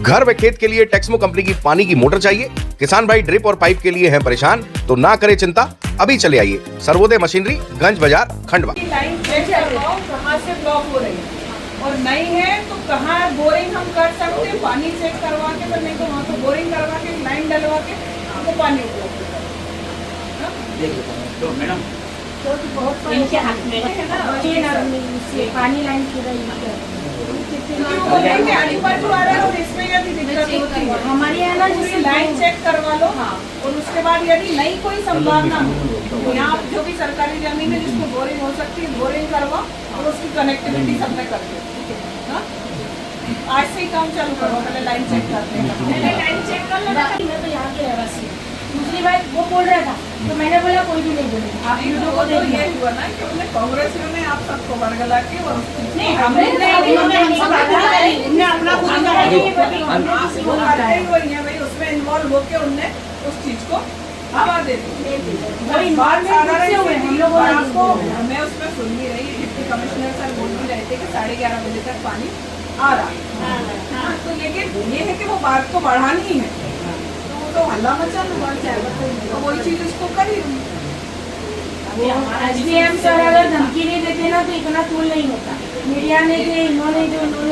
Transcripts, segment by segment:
घर व खेत के लिए टेक्समो कंपनी की पानी की मोटर चाहिए? किसान भाई ड्रिप और पाइप के लिए हैं परेशान? तो ना करें चिंता, अभी चले आइए सर्वोदय मशीनरी, गंज बाजार, खंडवा। लाइन चेक करवाओ कहाँ से ब्लॉक हो रही है और नहीं है तो कहाँ बोरिंग हम कर सकते हैं, पानी चेक करवा के, तो नहीं तो वहाँ तो बोरिंग करवा के लाइन डलवा के हमको पानी उपलब्ध तो मैडम बहुत इनके हाथ में है ना, पानी लाइन इसमें यदि दिक्कत होती है हमारे यहाँ ना, जैसे लाइन चेक करवा लो और उसके बाद यदि नहीं कोई संभावना हो तो यहाँ जो भी सरकारी जमीन है जिसको बोरिंग हो सकती है बोरिंग करवा और उसकी कनेक्टिविटी सब में करते हैं। आज से ही काम चालू करो, पहले लाइन चेक करते हैं। लाइन चेक कर लो। मैं तो यहाँ के रहवासी, दूसरी बात वो बोल रहा था तो मैंने बोला कोई भी नहीं बोले। आप वीडियो को तो ये हुआ ना कि अपने कांग्रेसियों ने आप सबको बरगला के और नहीं हमने अपना खुद भाई उसमें इन्वॉल्व होके उनने उस चीज को हवा दे दी। मैं उसमें सुन भी रही, डिप्टी कमिश्नर सर बोल भी रहे थे कि 11:30 बजे तक पानी आ रहा है। तो लेकिन ये है कि वो बात को बढ़ानी है तो हल्ला मचा तो वही चीज उसको करी। SDM सर अगर धमकी नहीं देते ना तो इतना तूल नहीं होता। मीडिया ने इन्होंने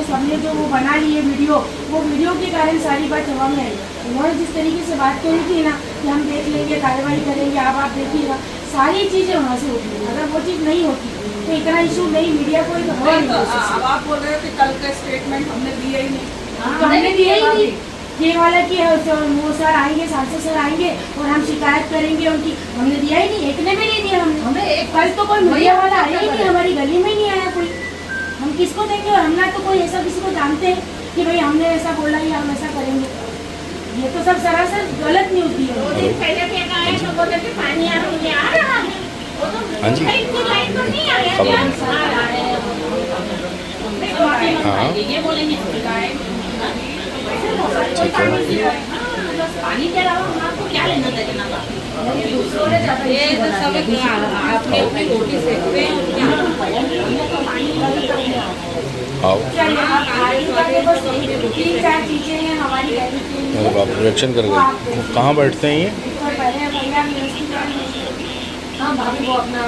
सबने जो वो बना ली है वीडियो, वो वीडियो के कारण सारी बात हवा में आई। उन्होंने जिस तरीके से बात करी थी ना कि हम देख लेंगे, कार्रवाई करेंगे, आप देखिएगा, सारी चीजें वहाँ से होती। अगर वो चीज नहीं होती तो इतना इशू नहीं, मीडिया को अब आप बोल रहे हो कि कल का स्टेटमेंट हमने दिया ही नहीं। तो हमने दिया ही नहीं ये वाला कि वो सर आएंगे, सांसद सर आएंगे और हम शिकायत करेंगे उनकी, हमने दिया ही नहीं, एक ने भी नहीं दिया हमने। कल तो कोई मीडिया वाला आया ही नहीं, हमारी गली में ही नहीं आया कोई। हम किसको देंगे? और हम ना तो कोई ऐसा किसी को जानते हैं कि भाई हमने ऐसा बोला या हम ऐसा करेंगे। ये तो सब सरासर गलत न्यूज दी है। पहले कहना है तो बोले कि पानी आ रहा है, वो तो हाँ जी, लाइन तो नहीं आ रहा है, ये बोलेंगे पानी के अलावा हम आपको क्या लेना देना था? ये तो सब आपने अपनी रोटी सेकते हैं। तीन चार चीजें हैं हमारी गली की। आप रिएक्शन कर गए, कहाँ बैठते हैं ये? हाँ भाभी वो अपना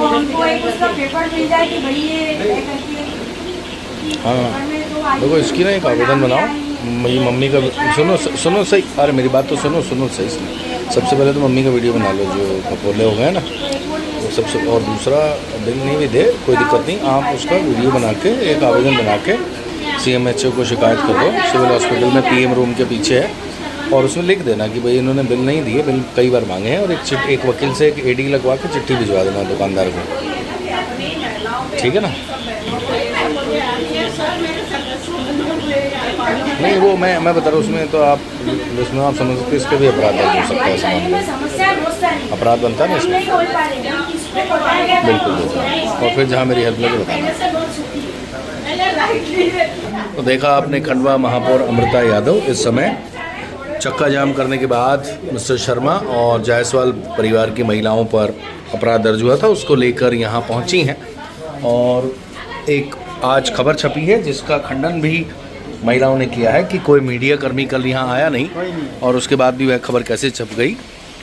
हमको एक उसका पेपर मिल जाए कि भाई ये हाँ देखो, इसकी ना एक आवेदन बनाओ। मेरी मम्मी का सुनो सही, अरे मेरी बात तो सुनो सही। सबसे पहले तो मम्मी का वीडियो बना लो, जो कपोले हो गए ना वो सबसे, और दूसरा बिल नहीं भी दे कोई दिक्कत नहीं, आप उसका वीडियो बना के एक आवेदन बना के CMHO को शिकायत कर दो। सिविल हॉस्पिटल में PM रूम के पीछे है, और उसमें लिख देना कि भाई इन्होंने बिल नहीं दिए, बिल कई बार मांगे हैं, और एक वकील से एक AD लगवा के चिट्ठी भिजवा देना दुकानदार को, ठीक है ना? नहीं वो मैं बता रहा हूँ, उसमें तो आप समझ सकते, इस पर भी अपराध दर्ज हो सकता है, अपराध बनता है ना इसमें। बिल्कुल। और फिर जहाँ मेरी हेल्प लगे बताना। तो देखा आपने खंडवा महापौर अमृता यादव इस समय चक्का जाम करने के बाद मिस्टर शर्मा और जायसवाल परिवार की महिलाओं पर अपराध दर्ज हुआ था, उसको लेकर यहाँ पहुँची हैं। और एक आज खबर छपी है जिसका खंडन भी महिलाओं ने किया है कि कोई मीडिया कर्मी कल यहाँ आया नहीं, और उसके बाद भी वह खबर कैसे छप गई।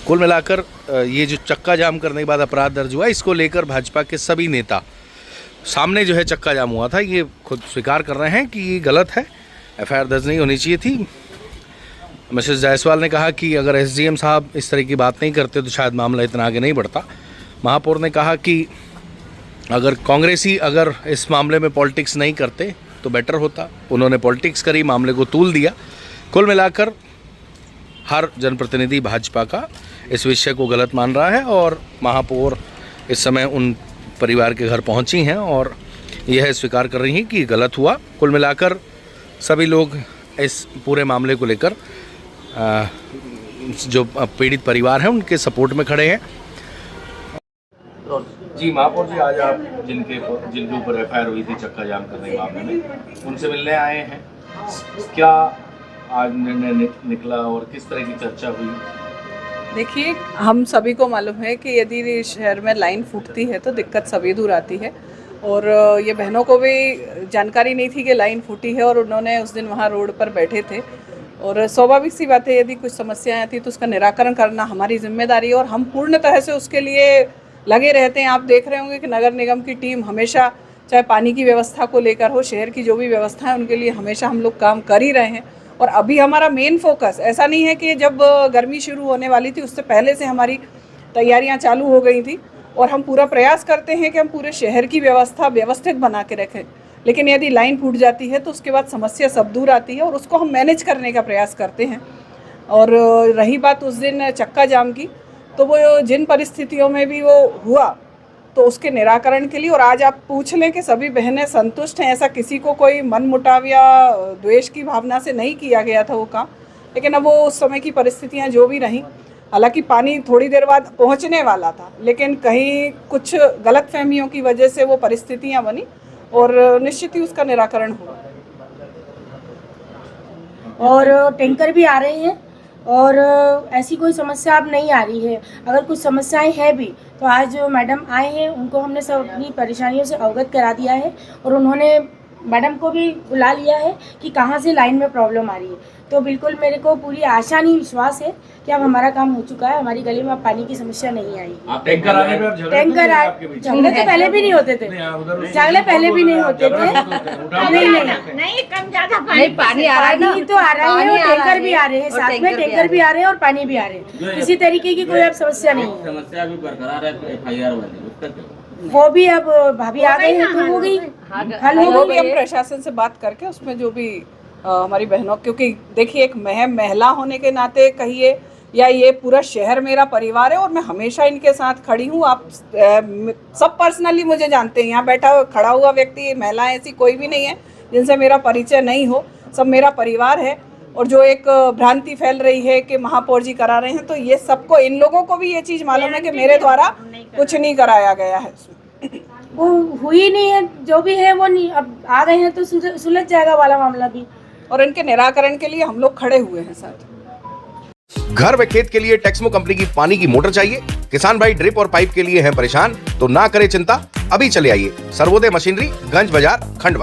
कुल मिलाकर ये जो चक्का जाम करने के बाद अपराध दर्ज हुआ, इसको लेकर भाजपा के सभी नेता सामने जो है चक्का जाम हुआ था, ये खुद स्वीकार कर रहे हैं कि ये गलत है, FIR दर्ज नहीं होनी चाहिए थी। मिसेस जायसवाल ने कहा कि अगर SDM साहब इस तरह की बात नहीं करते तो शायद मामला इतना आगे नहीं बढ़ता। महापौर ने कहा कि अगर कांग्रेसी अगर इस मामले में पॉलिटिक्स नहीं करते तो बेटर होता, उन्होंने पॉलिटिक्स करी, मामले को तूल दिया। कुल मिलाकर हर जनप्रतिनिधि भाजपा का इस विषय को गलत मान रहा है, और महापौर इस समय उन परिवार के घर पहुंची हैं और यह स्वीकार कर रही हैं कि गलत हुआ। कुल मिलाकर सभी लोग इस पूरे मामले को लेकर जो पीड़ित परिवार हैं उनके सपोर्ट में खड़े हैं। जी महापौर जी, आज आप जिनके ऊपर FIR हुई थी चक्का जाम करने के मामले में, उनसे मिलने आए हैं, क्या आज निर्णय निकला और किस तरह की चर्चा हुई? देखिए, हम सभी को मालूम है कि यदि शहर में लाइन फूटती है तो दिक्कत सभी दूर आती है, और ये बहनों को भी जानकारी नहीं थी कि लाइन फूटी है और उन्होंने उस दिन वहाँ रोड पर बैठे थे। और स्वाभाविक सी बात है, यदि कुछ समस्याएं आती तो उसका निराकरण करना हमारी जिम्मेदारी है और हम पूर्णतः से उसके लिए लगे रहते हैं। आप देख रहे होंगे कि नगर निगम की टीम हमेशा, चाहे पानी की व्यवस्था को लेकर हो, शहर की जो भी व्यवस्था है उनके लिए हमेशा हम लोग काम कर ही रहे हैं। और अभी हमारा मेन फोकस ऐसा नहीं है कि जब गर्मी शुरू होने वाली थी उससे पहले से हमारी तैयारियां चालू हो गई थी और हम पूरा प्रयास करते हैं कि हम पूरे शहर की व्यवस्था व्यवस्थित बना के रखें। लेकिन यदि लाइन फूट जाती है तो उसके बाद समस्या सब दूर आती है और उसको हम मैनेज करने का प्रयास करते हैं। और रही बात उस दिन चक्का जाम की, तो वो जिन परिस्थितियों में भी वो हुआ तो उसके निराकरण के लिए, और आज आप पूछ लें कि सभी बहनें संतुष्ट हैं, ऐसा किसी को कोई मन मुटाव या द्वेष की भावना से नहीं किया गया था वो काम। लेकिन अब वो उस समय की परिस्थितियां जो भी रहीं, हालांकि पानी थोड़ी देर बाद पहुंचने वाला था, लेकिन कहीं कुछ गलतफहमियों की वजह से वो परिस्थितियां बनी और निश्चित ही उसका निराकरण हुआ। और टैंकर भी आ रहे हैं और ऐसी कोई समस्या अब नहीं आ रही है। अगर कुछ समस्याएं हैं भी तो आज जो मैडम आए हैं उनको हमने सब अपनी परेशानियों से अवगत करा दिया है और उन्होंने मैडम को भी बुला लिया है कि कहाँ से लाइन में प्रॉब्लम आ रही है। तो बिल्कुल मेरे को पूरी आशा नहीं, विश्वास है कि अब हमारा काम हो चुका है, हमारी गली में अब पानी की समस्या नहीं आएगी। टैंकर आने पे झगड़े तो पहले भी नहीं होते थे, झगड़े पहले भी नहीं होते थे। नहीं कम ज्यादा पानी आ रहा है ना, पानी तो आ रहा है और टैंकर भी आ रहे हैं, साथ में टैंकर भी आ रहे हैं और पानी भी आ रहे हैं। किसी तरीके की कोई अब समस्या नहीं है। समस्या भी बरकरार है FIR वाली, उसका क्या? वो भी अब भाभी आ गई है तो हो गई, हल हो गई। हम प्रशासन से बात करके उसमें जो भी हमारी बहनों, क्योंकि देखिए एक महिला होने के नाते कहिए या ये पूरा शहर मेरा परिवार है और मैं हमेशा इनके साथ खड़ी हूँ। आप सब पर्सनली मुझे जानते हैं, यहाँ बैठा खड़ा हुआ व्यक्ति, महिला ऐसी कोई भी नहीं है जिनसे मेरा परिचय नहीं हो, सब मेरा परिवार है। और जो एक भ्रांति फैल रही है कि महापौर जी करा रहे हैं, तो ये सबको, इन लोगों को भी ये चीज़ मालूम है कि मेरे द्वारा कुछ नहीं कराया गया है। वो हुई नहीं है, जो भी है वो नहीं, अब आ गए हैं तो सुलझ जाएगा वाला मामला भी। और इनके निराकरण के लिए हम लोग खड़े हुए हैं साथ। घर व खेत के लिए टेक्समो कंपनी की पानी की मोटर चाहिए? किसान भाई ड्रिप और पाइप के लिए हैं परेशान? तो ना करें चिंता, अभी चले आइए सर्वोदय मशीनरी, गंज बाजार, खंडवा।